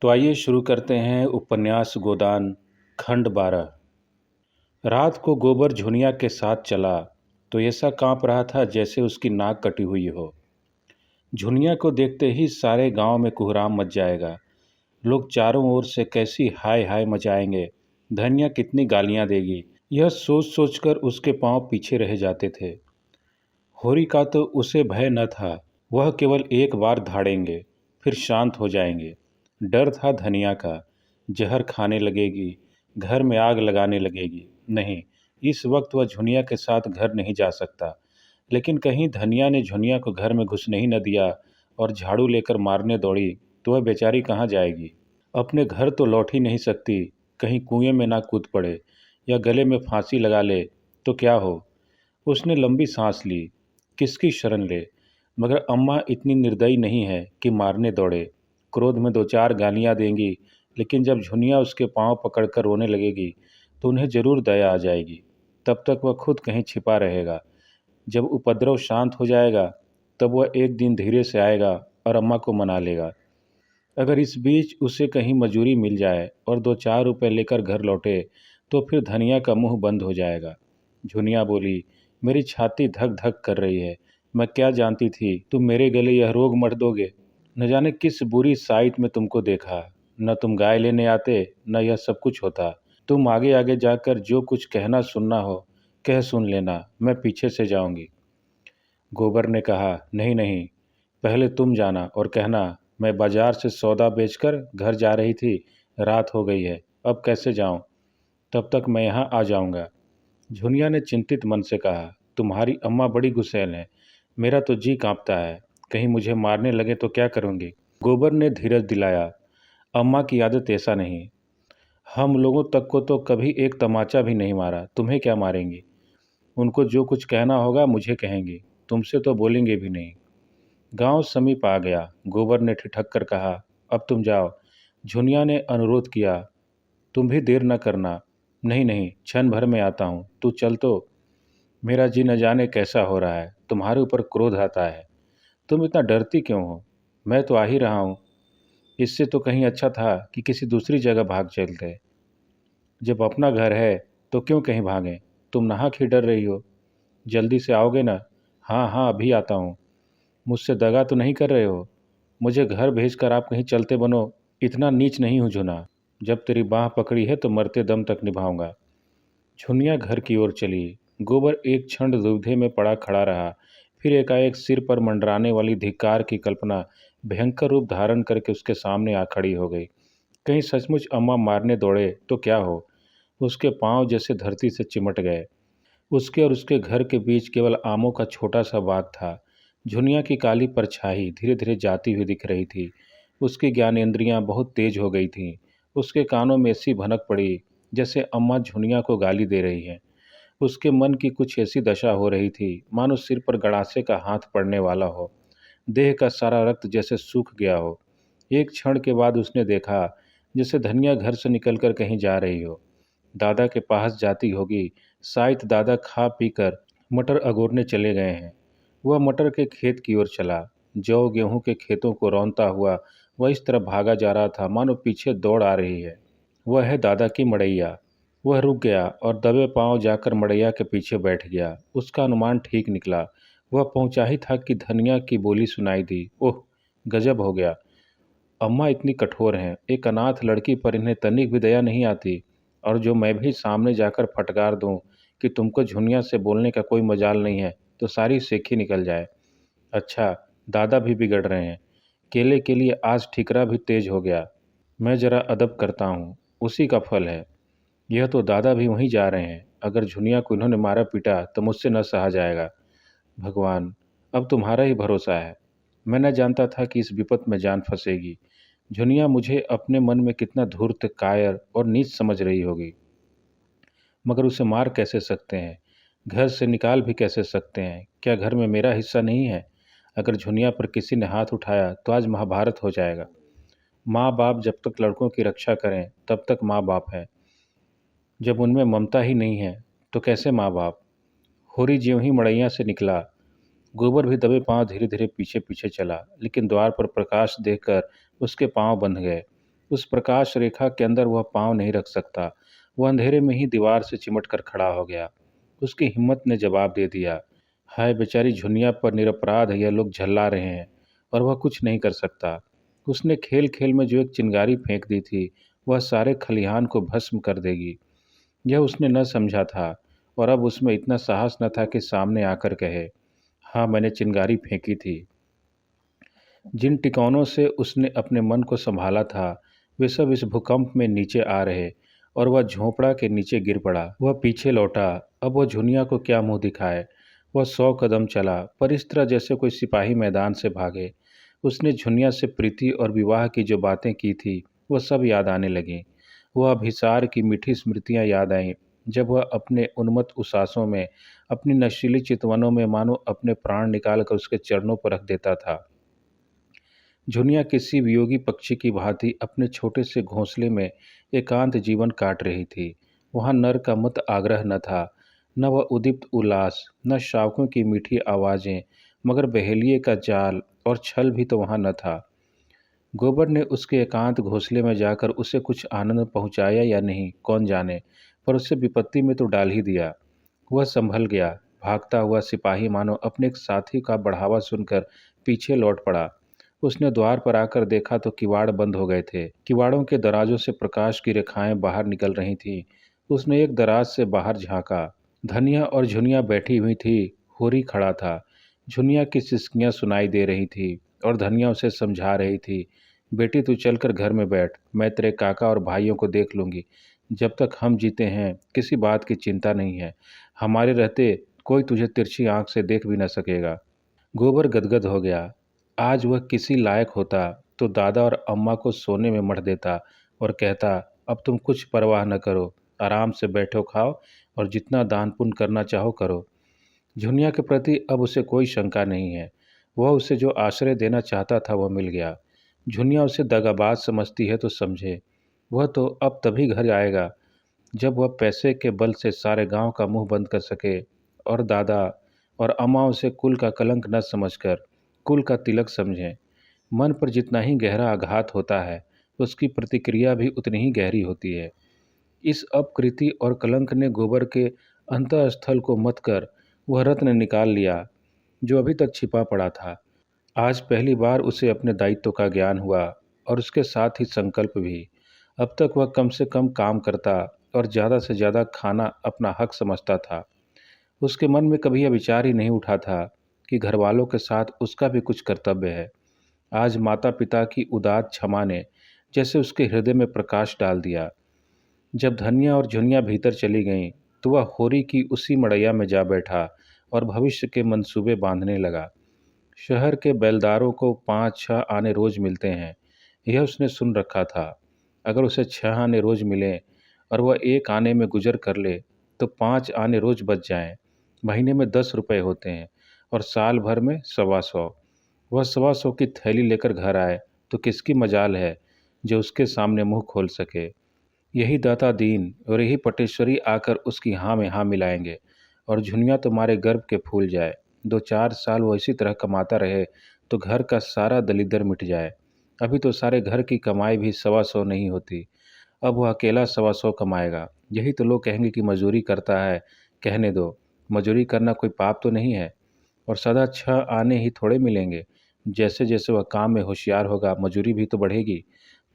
तो आइए शुरू करते हैं उपन्यास गोदान खंड 12। रात को गोबर झुनिया के साथ चला तो ऐसा कांप रहा था जैसे उसकी नाक कटी हुई हो। झुनिया को देखते ही सारे गांव में कोहराम मच जाएगा। लोग चारों ओर से कैसी हाय हाय मचाएंगे, धनिया कितनी गालियां देगी, यह सोच सोचकर उसके पांव पीछे रह जाते थे। होरी का तो उसे भय न था, वह केवल एक बार धाड़ेंगे फिर शांत हो जाएंगे। डर था धनिया का, जहर खाने लगेगी, घर में आग लगाने लगेगी। नहीं, इस वक्त वह झुनिया के साथ घर नहीं जा सकता। लेकिन कहीं धनिया ने झुनिया को घर में घुसने ही न दिया और झाड़ू लेकर मारने दौड़ी तो वह बेचारी कहाँ जाएगी। अपने घर तो लौट ही नहीं सकती, कहीं कुएं में ना कूद पड़े या गले में फांसी लगा ले तो क्या हो। उसने लंबी सांस ली, किसकी शरण ले। मगर अम्मा इतनी निर्दयी नहीं है कि मारने दौड़े। क्रोध में दो चार गालियां देंगी, लेकिन जब झुनिया उसके पांव पकड़कर रोने लगेगी तो उन्हें जरूर दया आ जाएगी। तब तक वह खुद कहीं छिपा रहेगा। जब उपद्रव शांत हो जाएगा तब वह एक दिन धीरे से आएगा और अम्मा को मना लेगा। अगर इस बीच उसे कहीं मजूरी मिल जाए और दो चार रुपए लेकर घर लौटे तो फिर धनिया का मुंह बंद हो जाएगा। झुनिया बोली, मेरी छाती धक धक कर रही है। मैं क्या जानती थी तुम मेरे गले यह रोग मर दोगे। न जाने किस बुरी साइट में तुमको देखा। न तुम गाय लेने आते, न यह सब कुछ होता। तुम आगे आगे जाकर जो कुछ कहना सुनना हो कह सुन लेना, मैं पीछे से जाऊंगी। गोबर ने कहा, नहीं नहीं, पहले तुम जाना और कहना मैं बाजार से सौदा बेचकर घर जा रही थी, रात हो गई है, अब कैसे जाऊं। तब तक मैं यहाँ आ जाऊंगा। झुनिया ने चिंतित मन से कहा, तुम्हारी अम्मा बड़ी गुस्सैल है, मेरा तो जी कांपता है, कहीं मुझे मारने लगे तो क्या करूंगी। गोबर ने धीरज दिलाया, अम्मा की आदत ऐसा नहीं, हम लोगों तक को तो कभी एक तमाचा भी नहीं मारा, तुम्हें क्या मारेंगी। उनको जो कुछ कहना होगा मुझे कहेंगी, तुमसे तो बोलेंगे भी नहीं। गांव समीप आ गया। गोबर ने ठिठक कर कहा, अब तुम जाओ। झुनिया ने अनुरोध किया, तुम भी देर न करना। नहीं नहीं, क्षण भर में आता हूँ, तू चल तो। मेरा जी न जाने कैसा हो रहा है, तुम्हारे ऊपर क्रोध आता है। तुम इतना डरती क्यों हो, मैं तो आ ही रहा हूँ। इससे तो कहीं अच्छा था कि किसी दूसरी जगह भाग चलते। जब अपना घर है तो क्यों कहीं भागें। तुम नाहक ही डर रही हो। जल्दी से आओगे ना। हाँ हाँ, अभी आता हूँ। मुझसे दगा तो नहीं कर रहे हो। मुझे घर भेजकर आप कहीं चलते बनो। इतना नीच नहीं हूँ झुना, जब तेरी बाह पकड़ी है तो मरते दम तक निभाऊंगा। झुनिया घर की ओर चली। गोबर एक क्षण दुविधा में पड़ा खड़ा रहा, फिर एकाएक सिर पर मंडराने वाली धिक्कार की कल्पना भयंकर रूप धारण करके उसके सामने आ खड़ी हो गई। कहीं सचमुच अम्मा मारने दौड़े तो क्या हो। उसके पांव जैसे धरती से चिमट गए। उसके और उसके घर के बीच केवल आमों का छोटा सा बाग था। झुनिया की काली परछाई धीरे धीरे जाती हुई दिख रही थी। उसकी ज्ञानेंद्रियां बहुत तेज हो गई थीं। उसके कानों में ऐसी भनक पड़ी जैसे अम्मा झुनिया को गाली दे रही हैं। उसके मन की कुछ ऐसी दशा हो रही थी मानो सिर पर गड़ासे का हाथ पड़ने वाला हो। देह का सारा रक्त जैसे सूख गया हो। एक क्षण के बाद उसने देखा जैसे धनिया घर से निकलकर कहीं जा रही हो। दादा के पास जाती होगी, शायद दादा खा पीकर मटर अगोरने चले गए हैं। वह मटर के खेत की ओर चला। जौ गेहूं के खेतों को रौंदता हुआ वह इस तरफ भागा जा रहा था मानो पीछे दौड़ आ रही है। वह है दादा की मड़ैया। वह रुक गया और दबे पांव जाकर मड़ैया के पीछे बैठ गया। उसका अनुमान ठीक निकला। वह पहुंचा ही था कि धनिया की बोली सुनाई दी, ओह, गजब हो गया। अम्मा इतनी कठोर हैं, एक अनाथ लड़की पर इन्हें तनिक भी दया नहीं आती। और जो मैं भी सामने जाकर फटकार दूं कि तुमको झुनिया से बोलने का कोई मजाल नहीं है तो सारी सेखी निकल जाए। अच्छा, दादा भी बिगड़ रहे हैं। केले के लिए आज ठिकरा भी तेज हो गया। मैं जरा अदब करता हूँ, उसी का फल है। यह तो दादा भी वहीं जा रहे हैं। अगर झुनिया को इन्होंने मारा पीटा तो मुझसे न सहा जाएगा। भगवान, अब तुम्हारा ही भरोसा है। मैं न जानता था कि इस विपत में जान फंसेगी। झुनिया मुझे अपने मन में कितना धूर्त, कायर और नीच समझ रही होगी। मगर उसे मार कैसे सकते हैं, घर से निकाल भी कैसे सकते हैं। क्या घर में मेरा हिस्सा नहीं है। अगर झुनिया पर किसी ने हाथ उठाया तो आज महाभारत हो जाएगा। माँ बाप जब तक लड़कों की रक्षा करें तब तक माँ बाप है। जब उनमें ममता ही नहीं है तो कैसे माँ बाप। होरी ज्यों ही मड़ैया से निकला, गोबर भी दबे पांव धीरे धीरे पीछे पीछे चला, लेकिन द्वार पर प्रकाश देखकर उसके पांव बंध गए। उस प्रकाश रेखा के अंदर वह पाँव नहीं रख सकता। वह अंधेरे में ही दीवार से चिमट कर खड़ा हो गया। उसकी हिम्मत ने जवाब दे दिया, हाय बेचारी झुनिया पर निरपराध यह लोग झल्ला रहे हैं और वह कुछ नहीं कर सकता। उसने खेल खेल में जो एक चिंगारी फेंक दी थी, वह सारे खलिहान को भस्म कर देगी। यह उसने न समझा था और अब उसमें इतना साहस न था कि सामने आकर कहे, हाँ मैंने चिंगारी फेंकी थी। जिन टिकौनों से उसने अपने मन को संभाला था, वे सब इस भूकंप में नीचे आ रहे और वह झोंपड़ा के नीचे गिर पड़ा। वह पीछे लौटा। अब वह झुनिया को क्या मुंह दिखाए। वह 100 कदम चला, पर इस तरह जैसे कोई सिपाही मैदान से भागे। उसने झुनिया से प्रीति और विवाह की जो बातें की थी, वह सब याद आने लगीं। वह अभिसार की मीठी स्मृतियां याद आईं, जब वह अपने उन्मत्त उसासों में, अपनी नशीली चितवनों में मानो अपने प्राण निकाल कर उसके चरणों पर रख देता था। झुनिया किसी वियोगी पक्षी की भांति अपने छोटे से घोंसले में एकांत जीवन काट रही थी। वहाँ नर का मत आग्रह न था, न वह उद्दीप्त उल्लास, न शावकों की मीठी आवाज़ें, मगर बहेलिए का जाल और छल भी तो वहाँ न था। गोबर ने उसके एकांत घोंसले में जाकर उसे कुछ आनंद पहुँचाया या नहीं, कौन जाने, पर उसे विपत्ति में तो डाल ही दिया। वह संभल गया। भागता हुआ सिपाही मानो अपने एक साथी का बढ़ावा सुनकर पीछे लौट पड़ा। उसने द्वार पर आकर देखा तो किवाड़ बंद हो गए थे। किवाड़ों के दराजों से प्रकाश की रेखाएं बाहर निकल रही थीं। उसने एक दराज से बाहर झांका। धनिया और झुनिया बैठी हुई थी। होरी खड़ा था। झुनिया की सिसकियां सुनाई दे रही थी और धनिया उसे समझा रही थी, बेटी तू चलकर घर में बैठ, मैं तेरे काका और भाइयों को देख लूंगी। जब तक हम जीते हैं किसी बात की चिंता नहीं है। हमारे रहते कोई तुझे तिरछी आंख से देख भी न सकेगा। गोबर गदगद हो गया। आज वह किसी लायक होता तो दादा और अम्मा को सोने में मढ़ देता और कहता, अब तुम कुछ परवाह न करो, आराम से बैठो खाओ और जितना दान पुण्य करना चाहो करो। झुनिया के प्रति अब उसे कोई शंका नहीं है। वह उसे जो आश्रय देना चाहता था वह मिल गया। झुनिया उसे दगाबाज समझती है तो समझे। वह तो अब तभी घर आएगा जब वह पैसे के बल से सारे गांव का मुंह बंद कर सके और दादा और अम्मा उसे कुल का कलंक न समझकर कुल का तिलक समझें। मन पर जितना ही गहरा आघात होता है, उसकी प्रतिक्रिया भी उतनी ही गहरी होती है। इस अपकृति और कलंक ने गोबर के अंतःस्थल को मत कर वह रत्न निकाल लिया जो अभी तक छिपा पड़ा था। आज पहली बार उसे अपने दायित्व का ज्ञान हुआ और उसके साथ ही संकल्प भी। अब तक वह कम से कम काम करता और ज़्यादा से ज़्यादा खाना अपना हक समझता था। उसके मन में कभी यह विचार ही नहीं उठा था कि घरवालों के साथ उसका भी कुछ कर्तव्य है। आज माता पिता की उदात क्षमा ने जैसे उसके हृदय में प्रकाश डाल दिया। जब धनिया और झुनिया भीतर चली गईं, तो वह होरी की उसी मड़ैया में जा बैठा और भविष्य के मंसूबे बांधने लगा। शहर के बैलदारों को 5-6 आने रोज मिलते हैं, यह उसने सुन रखा था। अगर उसे 6 आने रोज मिलें और वह एक आने में गुजर कर ले, तो 5 आने रोज बच जाएं। महीने में 10 रुपए होते हैं और साल भर में 125। वह 125 की थैली लेकर घर आए तो किसकी मजाल है जो उसके सामने मुंह खोल सके। यही दाता दीन और यही पटेश्वरी आकर उसकी हाँ में हाँ मिलाएंगे और झुनिया तुम्हारे गर्भ के फूल जाए। 2-4 साल वो इसी तरह कमाता रहे तो घर का सारा दलिद्दर मिट जाए। अभी तो सारे घर की कमाई भी 125 नहीं होती। अब वह अकेला 125 कमाएगा। यही तो लोग कहेंगे कि मजदूरी करता है। कहने दो, मजदूरी करना कोई पाप तो नहीं है। और सदा 6 आने ही थोड़े मिलेंगे। जैसे जैसे वह काम में होशियार होगा, मजूरी भी तो बढ़ेगी।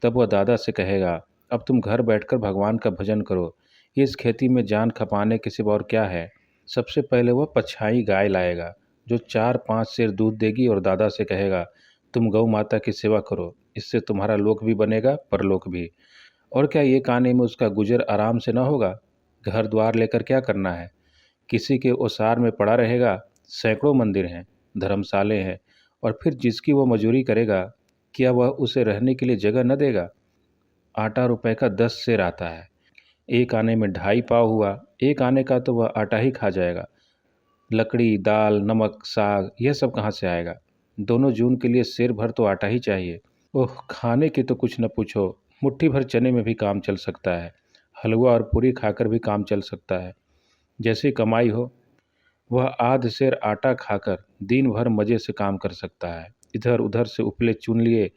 तब वह दादा से कहेगा, अब तुम घर बैठकर भगवान का भजन करो। इस खेती में जान खपाने के सिवा और क्या है। सबसे पहले वह पछाई गाय लाएगा जो 4-5 सेर दूध देगी और दादा से कहेगा, तुम गौ माता की सेवा करो, इससे तुम्हारा लोक भी बनेगा परलोक भी। और क्या ये आने में उसका गुजर आराम से ना होगा। घर द्वार लेकर क्या करना है। किसी के ओसार में पड़ा रहेगा। सैकड़ों मंदिर हैं, धर्मशाले हैं, और फिर जिसकी वो मजूरी करेगा, क्या वह उसे रहने के लिए जगह न देगा। आटा रुपए का 10 सेर आता है। एक आने में 2.5 पाव हुआ। एक आने का तो वह आटा ही खा जाएगा। लकड़ी, दाल, नमक, साग, यह सब कहाँ से आएगा। दोनों जून के लिए सेर भर तो आटा ही चाहिए। ओह, खाने की तो कुछ न पूछो। मुट्ठी भर चने में भी काम चल सकता है। हलवा और पूरी खाकर भी काम चल सकता है। जैसी कमाई हो, वह आध सेर आटा खाकर दिन भर मज़े से काम कर सकता है। इधर उधर से उपले चुन लिए,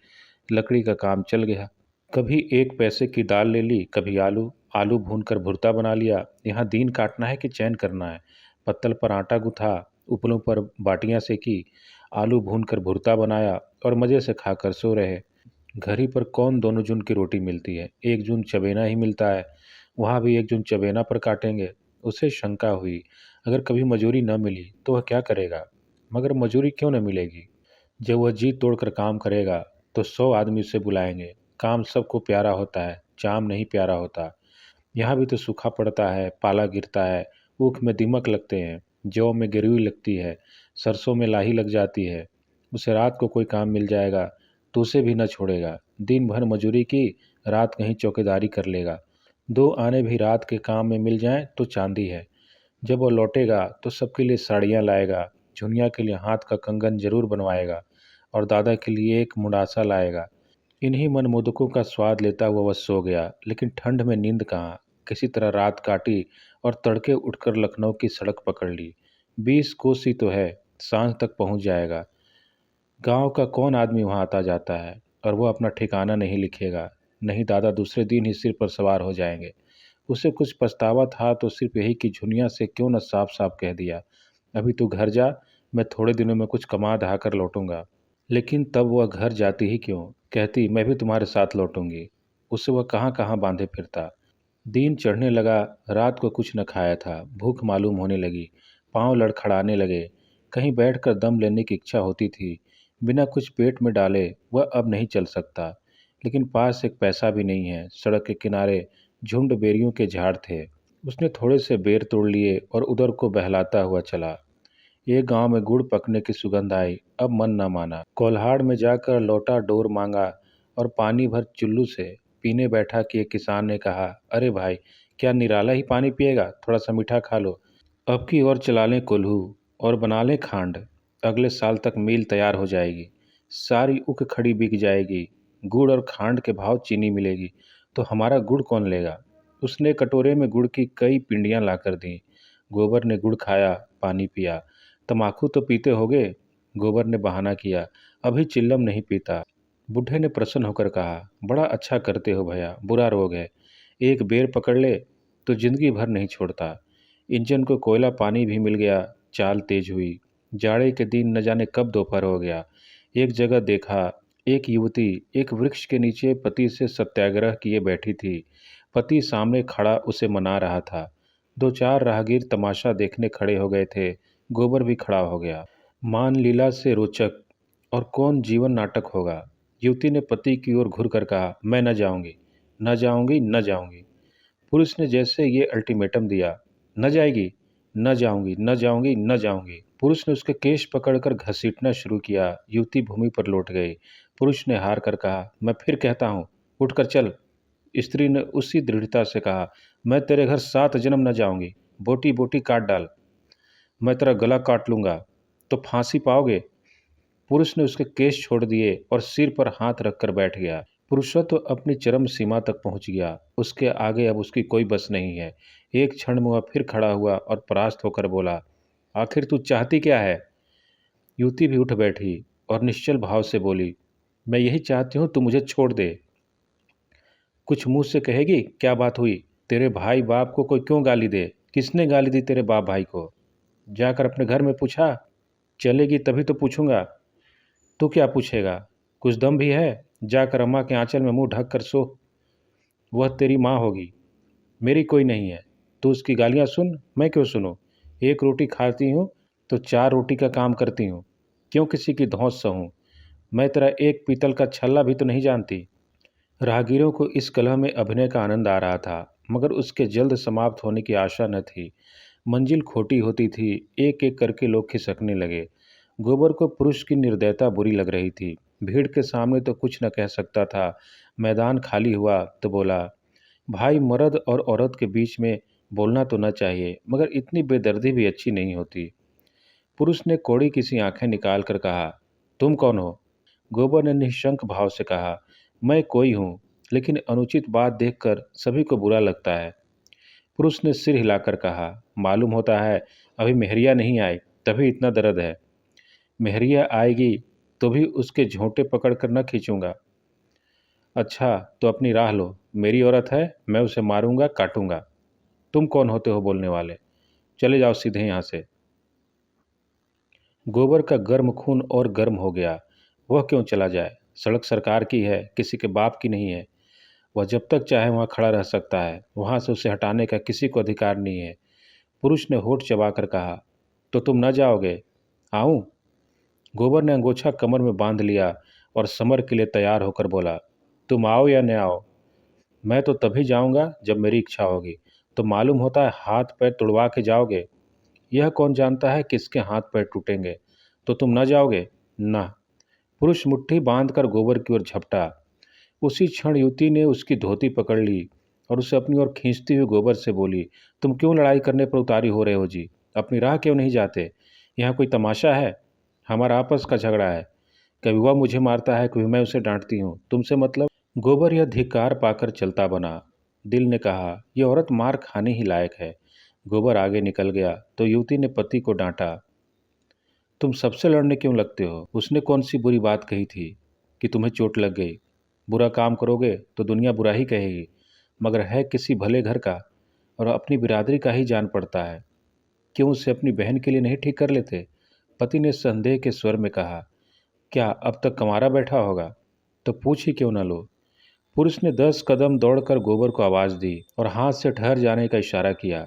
लकड़ी का काम चल गया। कभी 1 पैसे की दाल ले ली, कभी आलू, आलू भूनकर भुर्ता बना लिया। यहाँ दिन काटना है कि चैन करना है। पत्तल पर आटा गूथा, उपलों पर बाटियां सेकी, आलू भूनकर भुर्ता बनाया और मज़े से खाकर सो रहे। घर ही पर कौन दोनों जून की रोटी मिलती है, एक जून चबेना ही मिलता है। वहाँ भी एक जून चबेना पर काटेंगे। उसे शंका हुई, अगर कभी मजूरी न मिली तो वह क्या करेगा। मगर मजूरी क्यों न मिलेगी। जब वह जी तोड़कर काम करेगा तो 100 आदमी उसे बुलाएंगे। काम सबको प्यारा होता है, चाम नहीं प्यारा होता। यहाँ भी तो सूखा पड़ता है, पाला गिरता है, ऊख में दीमक लगते हैं, जौ में गिरुई लगती है, सरसों में लाही लग जाती है। उसे रात को कोई काम मिल जाएगा तो उसे भी न छोड़ेगा। दिन भर मजूरी की, रात कहीं चौकीदारी कर लेगा। 2 आने भी रात के काम में मिल जाएं तो चांदी है। जब वो लौटेगा तो सबके लिए साड़ियाँ लाएगा, झुनिया के लिए हाथ का कंगन जरूर बनवाएगा और दादा के लिए एक मुंडासा लाएगा। इन्हीं मनमोदकों का स्वाद लेता हुआ वह सो गया, लेकिन ठंड में नींद कहाँ। किसी तरह रात काटी और तड़के उठकर लखनऊ की सड़क पकड़ ली। 20 कोस ही तो है, सांझ तक पहुंच जाएगा। गांव का कौन आदमी वहां आता जाता है, और वो अपना ठिकाना नहीं लिखेगा। नहीं, दादा दूसरे दिन ही सिर पर सवार हो जाएंगे। उसे कुछ पछतावा था तो सिर्फ यही कि झुनिया से क्यों न साफ साफ कह दिया, अभी तू घर जा, मैं थोड़े दिनों में कुछ कमा दहा कर लौटूंगा। लेकिन तब वह घर जाती ही क्यों, कहती मैं भी तुम्हारे साथ लौटूंगी। उसे वह कहाँ कहाँ बांधे फिरता। दिन चढ़ने लगा, रात को कुछ न खाया था, भूख मालूम होने लगी, पांव लड़खड़ाने लगे। कहीं बैठकर दम लेने की इच्छा होती थी। बिना कुछ पेट में डाले वह अब नहीं चल सकता। लेकिन पास एक पैसा भी नहीं है। सड़क के किनारे झुंड बेरियों के झाड़ थे। उसने थोड़े से बेर तोड़ लिए और उधर को बहलाता हुआ चला। एक गांव में गुड़ पकने की सुगंध आई, अब मन न माना। कोल्हाड़ में जाकर लोटा डोर मांगा और पानी भर चुल्लू से पीने बैठा कि एक किसान ने कहा, अरे भाई, क्या निराला ही पानी पिएगा, थोड़ा सा मीठा खा लो। अब की और चला लें कोल्हू और बना लें खांड, अगले साल तक मील तैयार हो जाएगी। सारी उक खड़ी बिक जाएगी। गुड़ और खांड के भाव चीनी मिलेगी तो हमारा गुड़ कौन लेगा। उसने कटोरे में गुड़ की कई पिंडियां लाकर दी। गोबर ने गुड़ खाया, पानी पिया। तम्बाकू तो पीते होगे, गोबर ने बहाना किया। अभी चिल्लम नहीं पीता। बुढ़े ने प्रसन्न होकर कहा, बड़ा अच्छा करते हो भैया, बुरा रोग है, एक बेर पकड़ ले तो जिंदगी भर नहीं छोड़ता। इंजन को कोयला पानी भी मिल गया। चाल तेज हुई। जाड़े के दिन न जाने कब दोपहर हो गया। एक जगह देखा, एक युवती एक वृक्ष के नीचे पति से सत्याग्रह किए बैठी थी। पति सामने खड़ा उसे मना रहा था। 2 4 राहगीर तमाशा देखने खड़े हो गए थे। गोबर भी खड़ा हो गया। मान लीला से रोचक और कौन जीवन नाटक होगा। युवती ने पति की ओर घुर कर कहा, मैं न जाऊंगी, न जाऊंगी, न जाऊंगी। पुरुष ने जैसे ये अल्टीमेटम दिया, न जाएगी, न जाऊंगी, न जाऊंगी, न जाऊंगी। पुरुष ने उसके केश पकड़कर घसीटना शुरू किया। युवती भूमि पर लौट गई। पुरुष ने हार कर कहा, मैं फिर कहता हूँ, उठकर चल। स्त्री ने उसी दृढ़ता से कहा, मैं तेरे घर 7 जन्म न जाऊंगी, बोटी बोटी काट डाल, मैं तेरा गला काट लूंगा तो फांसी पाओगे। पुरुष ने उसके केश छोड़ दिए और सिर पर हाथ रखकर बैठ गया। पुरुषत्व अपनी चरम सीमा तक पहुंच गया। उसके आगे अब उसकी कोई बस नहीं है। एक क्षण में वह फिर खड़ा हुआ और परास्त होकर बोला, आखिर तू चाहती क्या है। युवती भी उठ बैठी और निश्चल भाव से बोली, मैं यही चाहती हूँ तू मुझे छोड़ दे। कुछ मुंह से कहेगी, क्या बात हुई, तेरे भाई बाप को कोई क्यों गाली दे, किसने गाली दी तेरे बाप भाई को, जाकर अपने घर में पूछा। चलेगी तभी तो पूछूंगा। तू क्या पूछेगा, कुछ दम भी है, जाकर अम्मा के आंचल में मुंह ढक कर सो। वह तेरी माँ होगी, मेरी कोई नहीं है। तू उसकी गालियाँ सुन, मैं क्यों सुनूं। एक रोटी खाती हूँ तो 4 रोटी का काम करती हूँ, क्यों किसी की धौंस सहूँ। मैं तेरा एक पीतल का छल्ला भी तो नहीं जानती। राहगीरों को इस कलह में अभिनय का आनंद आ रहा था, मगर उसके जल्द समाप्त होने की आशा न थी। मंजिल खोटी होती थी। एक एक करके लोग खिसकने लगे। गोबर को पुरुष की निर्दयता बुरी लग रही थी। भीड़ के सामने तो कुछ न कह सकता था। मैदान खाली हुआ तो बोला, भाई, मर्द और औरत के बीच में बोलना तो न चाहिए, मगर इतनी बेदर्दी भी अच्छी नहीं होती। पुरुष ने कौड़ी किसी आंखें निकाल कर कहा, तुम कौन हो। गोबर ने निशंक भाव से कहा, मैं कोई हूँ, लेकिन अनुचित बात देखकर सभी को बुरा लगता है। पुरुष ने सिर हिलाकर कहा, मालूम होता है अभी मेहरिया नहीं आई, तभी इतना दर्द है। मेहरिया आएगी तो भी उसके झोंटे पकड़ कर न खींचूंगा। अच्छा, तो अपनी राह लो। मेरी औरत है, मैं उसे मारूंगा, काटूंगा। तुम कौन होते हो बोलने वाले? चले जाओ सीधे यहाँ से। गोबर का गर्म खून और गर्म हो गया। वह क्यों चला जाए? सड़क सरकार की है, किसी के बाप की नहीं है। वह जब तक चाहे वहाँ खड़ा रह सकता है, वहाँ से उसे हटाने का किसी को अधिकार नहीं है। पुरुष ने होठ चबाकर कहा। तो तुम न जाओगे? आऊं? गोबर ने अंगोछा कमर में बांध लिया और समर के लिए तैयार होकर बोला, तुम आओ या न आओ, मैं तो तभी जाऊंगा जब मेरी इच्छा होगी। तो मालूम होता है हाथ पैर तुड़वा के जाओगे। यह कौन जानता है किसके हाथ पैर टूटेंगे। तो तुम न जाओगे? ना। पुरुष मुट्ठी बांधकर गोबर की ओर झपटा। उसी क्षण युवती ने उसकी धोती पकड़ ली और उसे अपनी ओर खींचती हुई गोबर से बोली, तुम क्यों लड़ाई करने पर उतारी हो रहे हो जी? अपनी राह क्यों नहीं जाते? यहाँ कोई तमाशा है? हमारा आपस का झगड़ा है। कभी वह मुझे मारता है, कभी मैं उसे डांटती हूँ। तुमसे मतलब? गोबर यह धिक्कार पाकर चलता बना। दिल ने कहा, यह औरत मार खाने ही लायक है। गोबर आगे निकल गया तो युवती ने पति को डांटा, तुम सबसे लड़ने क्यों लगते हो? उसने कौन सी बुरी बात कही थी कि तुम्हें चोट लग गई? बुरा काम करोगे तो दुनिया बुरा ही कहेगी, मगर है किसी भले घर का और अपनी बिरादरी का ही जान पड़ता है। क्यों उसे अपनी बहन के लिए नहीं ठीक कर लेते? पति ने संदेह के स्वर में कहा, क्या अब तक कमारा बैठा होगा? तो पूछ ही क्यों न लो। पुरुष ने 10 कदम दौड़कर गोबर को आवाज दी और हाथ से ठहर जाने का इशारा किया।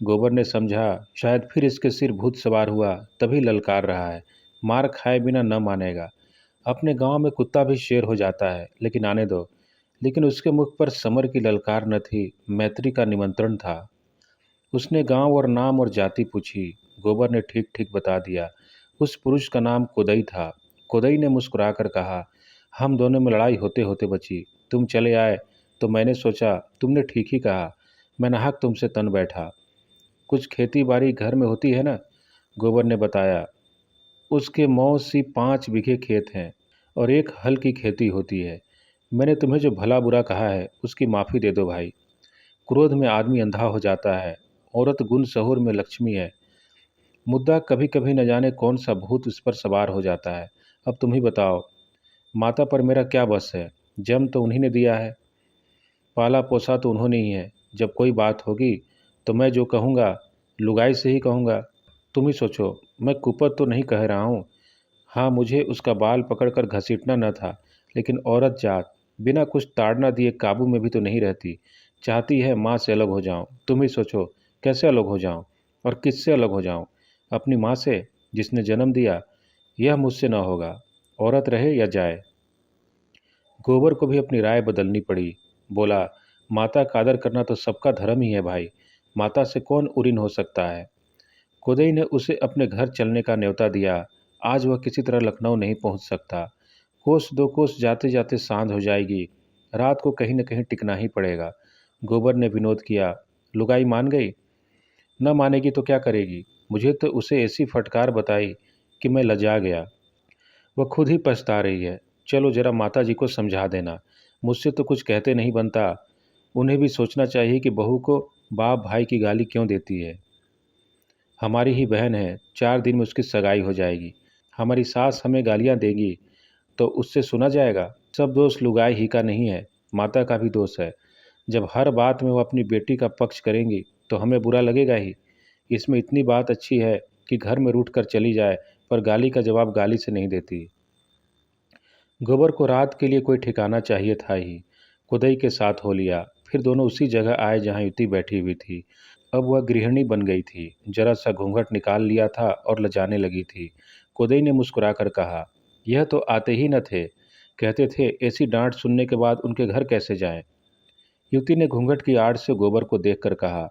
गोबर ने समझा शायद फिर इसके सिर भूत सवार हुआ, तभी ललकार रहा है। मार खाए बिना न मानेगा। अपने गांव में कुत्ता भी शेर हो जाता है, लेकिन आने दो। लेकिन उसके मुख पर समर की ललकार न थी, मैत्री का निमंत्रण था। उसने गांव और नाम और जाति पूछी। गोबर ने ठीक ठीक बता दिया। उस पुरुष का नाम कोदई था। कोदई ने मुस्कुराकर कहा, हम दोनों में लड़ाई होते होते बची। तुम चले आए तो मैंने सोचा तुमने ठीक ही कहा। मैं नाहक तुमसे तन बैठा। कुछ खेती बाड़ी घर में होती है ना? गोबर ने बताया। उसके मौसी 5 बीघे खेत हैं और एक हल की खेती होती है। मैंने तुम्हें जो भला बुरा कहा है उसकी माफ़ी दे दो भाई। क्रोध में आदमी अंधा हो जाता है। औरत गुण सहूर में लक्ष्मी है। मुद्दा कभी कभी न जाने कौन सा भूत उस पर सवार हो जाता है। अब तुम ही बताओ, माता पर मेरा क्या बस है? जन्म तो उन्हीं ने दिया है, पाला पोसा तो उन्होंने ही है। जब कोई बात होगी तो मैं जो कहूँगा लुगाई से ही कहूँगा। तुम ही सोचो, मैं कुपत तो नहीं कह रहा हूँ। हाँ, मुझे उसका बाल पकड़कर घसीटना न था, लेकिन औरत जात बिना कुछ ताड़ना दिए काबू में भी तो नहीं रहती। चाहती है माँ से अलग हो जाऊं। तुम ही सोचो, कैसे अलग हो जाऊं और किससे अलग हो जाऊं? अपनी माँ से, जिसने जन्म दिया। यह मुझसे न होगा, औरत रहे या जाए। गोबर को भी अपनी राय बदलनी पड़ी। बोला, माता का आदर करना तो सबका धर्म ही है भाई। माता से कौन उरीन हो सकता है? खुदई ने उसे अपने घर चलने का न्योता दिया। आज वह किसी तरह लखनऊ नहीं पहुंच सकता। कोस 2 कोस जाते जाते सांझ हो जाएगी। रात को कहीं न कहीं टिकना ही पड़ेगा। गोबर ने विनोद किया, लुगाई मान गई? न मानेगी तो क्या करेगी? मुझे तो उसे ऐसी फटकार बताई कि मैं लजा गया। वह खुद ही पछता रही है। चलो जरा माता जी को समझा देना। मुझसे तो कुछ कहते नहीं बनता। उन्हें भी सोचना चाहिए कि बहू को बाप भाई की गाली क्यों देती है। हमारी ही बहन है, 4 दिन में उसकी सगाई हो जाएगी। हमारी सास हमें गालियां देगी तो उससे सुना जाएगा? सब दोष लुगाई ही का नहीं है, माता का भी दोष है। जब हर बात में वो अपनी बेटी का पक्ष करेंगी तो हमें बुरा लगेगा ही। इसमें इतनी बात अच्छी है कि घर में रूठ कर चली जाए, पर गाली का जवाब गाली से नहीं देती। गोबर को रात के लिए कोई ठिकाना चाहिए था ही। खुदाई के साथ हो लिया। फिर दोनों उसी जगह आए जहाँ युवती बैठी हुई थी। अब वह गृहिणी बन गई थी। जरा सा घूंघट निकाल लिया था और लजाने लगी थी। खुदाई ने मुस्कुराकर कहा, यह तो आते ही न थे। कहते थे ऐसी डांट सुनने के बाद उनके घर कैसे जाएं। युवती ने घूंघट की आड़ से गोबर को देखकर कहा,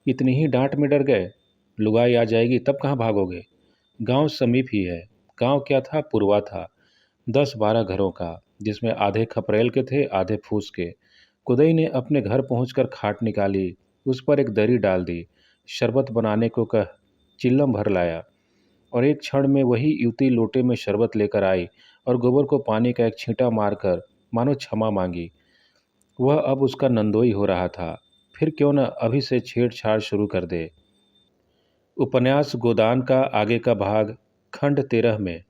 इतनी ही डांट में डर गए? लुगाई आ जाएगी तब कहाँ भागोगे? गांव समीप ही है। गांव क्या था, पुरवा था। 10-12 घरों का, जिसमें आधे खपरेल के थे, आधे फूस के। कुदई ने अपने घर पहुंचकर खाट निकाली, उस पर एक दरी डाल दी, शरबत बनाने को कह चिल्लम भर लाया और एक क्षण में वही युवती लोटे में शरबत लेकर आई और गोबर को पानी का एक छींटा मारकर मानो क्षमा मांगी। वह अब उसका नंदोई हो रहा था। फिर क्यों न अभी से छेड़छाड़ शुरू कर दे। उपन्यास गोदान का आगे का भाग खंड 13 में